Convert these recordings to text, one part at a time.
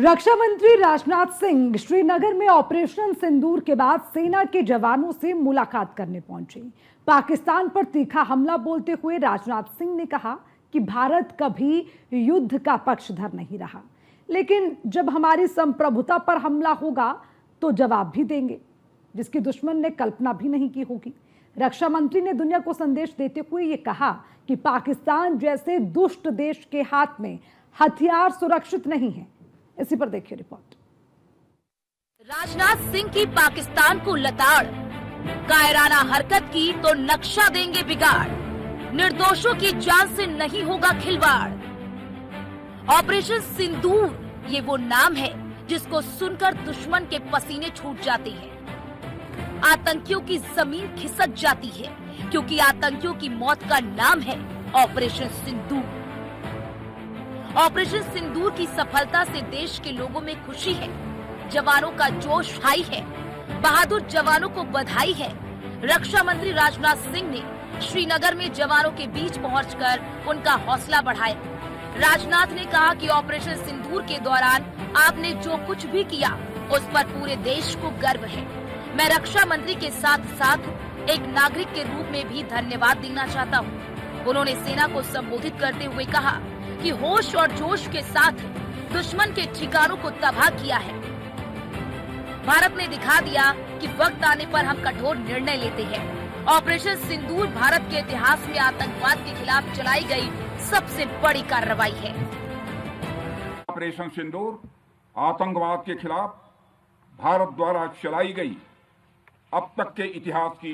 रक्षा मंत्री राजनाथ सिंह श्रीनगर में ऑपरेशन सिंदूर के बाद सेना के जवानों से मुलाकात करने पहुंचे। पाकिस्तान पर तीखा हमला बोलते हुए राजनाथ सिंह ने कहा कि भारत कभी युद्ध का पक्षधर नहीं रहा, लेकिन जब हमारी संप्रभुता पर हमला होगा तो जवाब भी देंगे, जिसकी दुश्मन ने कल्पना भी नहीं की होगी। रक्षा मंत्री ने दुनिया को संदेश देते हुए ये कहा कि पाकिस्तान जैसे दुष्ट देश के हाथ में हथियार सुरक्षित नहीं है। इसी पर देखिए रिपोर्ट। राजनाथ सिंह की पाकिस्तान को लताड़, कायराना हरकत की तो नक्शा देंगे बिगाड़, निर्दोषों की जान से नहीं होगा खिलवाड़। ऑपरेशन सिंदूर ये वो नाम है जिसको सुनकर दुश्मन के पसीने छूट जाते हैं, आतंकियों की जमीन खिसक जाती है, क्योंकि आतंकियों की मौत का नाम है ऑपरेशन सिंदूर। ऑपरेशन सिंदूर की सफलता से देश के लोगों में खुशी है, जवानों का जोश हाई है, बहादुर जवानों को बधाई है। रक्षा मंत्री राजनाथ सिंह ने श्रीनगर में जवानों के बीच पहुंचकर उनका हौसला बढ़ाया। राजनाथ ने कहा कि ऑपरेशन सिंदूर के दौरान आपने जो कुछ भी किया उस पर पूरे देश को गर्व है। मैं रक्षा मंत्री के साथ साथ एक नागरिक के रूप में भी धन्यवाद देना चाहता हूँ। उन्होंने सेना को संबोधित करते हुए कहा कि होश और जोश के साथ दुश्मन के ठिकानों को तबाह किया है। भारत ने दिखा दिया कि वक्त आने पर हम कठोर निर्णय लेते हैं। ऑपरेशन सिंदूर भारत के इतिहास में आतंकवाद के खिलाफ चलाई गई सबसे बड़ी कार्रवाई है। ऑपरेशन सिंदूर आतंकवाद के खिलाफ भारत द्वारा चलाई गई अब तक के इतिहास की,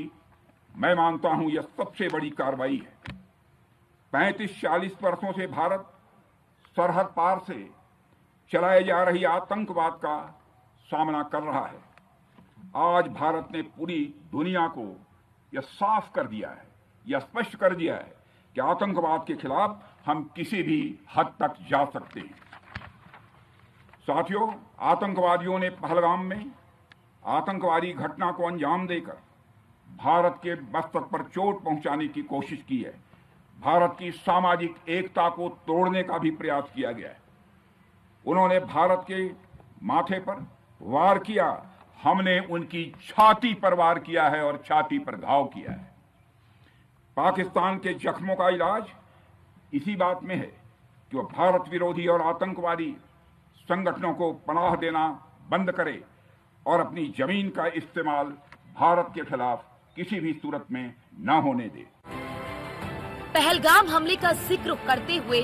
मैं मानता हूं, यह सबसे बड़ी कार्रवाई है। 35-40 वर्षों से भारत सरहद पार से चलाए जा रही आतंकवाद का सामना कर रहा है। आज भारत ने पूरी दुनिया को यह साफ कर दिया है, यह स्पष्ट कर दिया है कि आतंकवाद के खिलाफ हम किसी भी हद तक जा सकते हैं। साथियों, आतंकवादियों ने पहलगाम में आतंकवादी घटना को अंजाम देकर भारत के मस्तक पर चोट पहुंचाने की कोशिश की है। भारत की सामाजिक एकता को तोड़ने का भी प्रयास किया गया है। उन्होंने भारत के माथे पर वार किया, हमने उनकी छाती पर वार किया है और छाती पर घाव किया है। पाकिस्तान के जख्मों का इलाज इसी बात में है कि वह भारत विरोधी और आतंकवादी संगठनों को पनाह देना बंद करे और अपनी जमीन का इस्तेमाल भारत के खिलाफ किसी भी सूरत में न होने दे। पहलगाम हमले का जिक्र करते हुए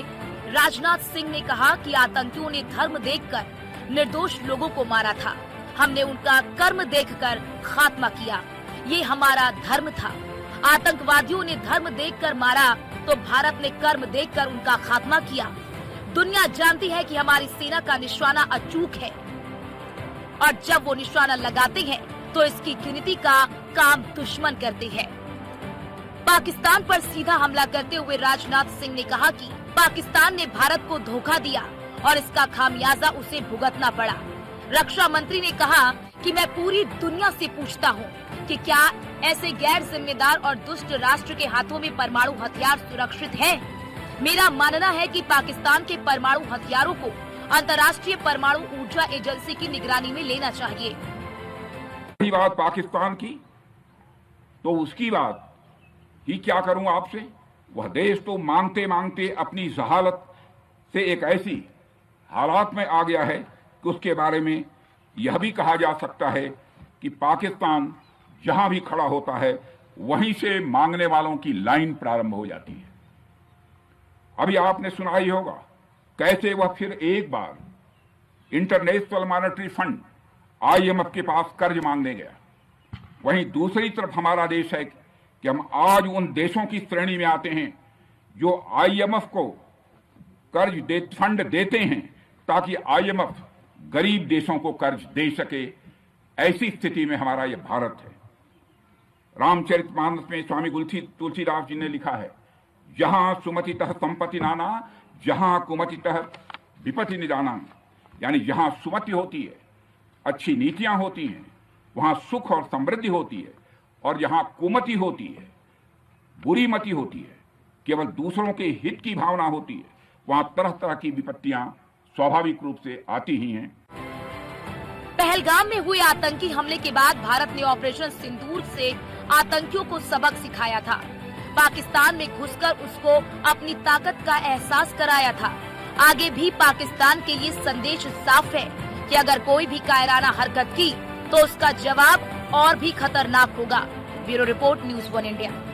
राजनाथ सिंह ने कहा कि आतंकियों ने धर्म देखकर निर्दोष लोगों को मारा था, हमने उनका कर्म देखकर खात्मा किया। ये हमारा धर्म था। आतंकवादियों ने धर्म देखकर मारा तो भारत ने कर्म देखकर उनका खात्मा किया। दुनिया जानती है कि हमारी सेना का निशाना अचूक है और जब वो निशाना लगाते हैं तो इसकी गिनती का काम दुश्मन करते हैं। पाकिस्तान पर सीधा हमला करते हुए राजनाथ सिंह ने कहा कि पाकिस्तान ने भारत को धोखा दिया और इसका खामियाजा उसे भुगतना पड़ा। रक्षा मंत्री ने कहा कि मैं पूरी दुनिया से पूछता हूं कि क्या ऐसे गैर जिम्मेदार और दुष्ट राष्ट्र के हाथों में परमाणु हथियार सुरक्षित है। मेरा मानना है कि पाकिस्तान के परमाणु हथियारों को अंतर्राष्ट्रीय परमाणु ऊर्जा एजेंसी की निगरानी में लेना चाहिए। रही बात पाकिस्तान की, तो उसकी बात ही क्या करूं आपसे। वह देश तो मांगते मांगते अपनी जहालत से एक ऐसी हालात में आ गया है कि उसके बारे में यह भी कहा जा सकता है कि पाकिस्तान जहां भी खड़ा होता है वहीं से मांगने वालों की लाइन प्रारंभ हो जाती है। अभी आपने सुना ही होगा कैसे वह फिर एक बार इंटरनेशनल मॉनेटरी फंड IMF के पास कर्ज मांगने गया। वहीं दूसरी तरफ हमारा देश है कि हम आज उन देशों की श्रेणी में आते हैं जो IMF को फंड देते हैं ताकि IMF गरीब देशों को कर्ज दे सके। ऐसी स्थिति में हमारा यह भारत है। रामचरितमानस में स्वामी तुलसीदास जी ने लिखा है, जहां सुमतितः संपत्ति नाना, जहां कुमतितः विपत्ति निदाना। यानी जहां सुमति होती है, अच्छी नीतियां होती हैं, वहां सुख और समृद्धि होती है, और जहां कुमति होती है, बुरी मति होती है, केवल दूसरों के हित की भावना होती है, वहां तरह तरह की विपत्तियां स्वाभाविक रूप से आती ही हैं। पहलगाम में हुए आतंकी हमले के बाद भारत ने ऑपरेशन सिंदूर से आतंकियों को सबक सिखाया था। पाकिस्तान में घुसकर उसको अपनी ताकत का एहसास कराया था। आगे भी पाकिस्तान के लिए संदेश साफ है कि अगर कोई भी कायराना हरकत की तो उसका जवाब और भी खतरनाक होगा। Bureau report, news 1 India.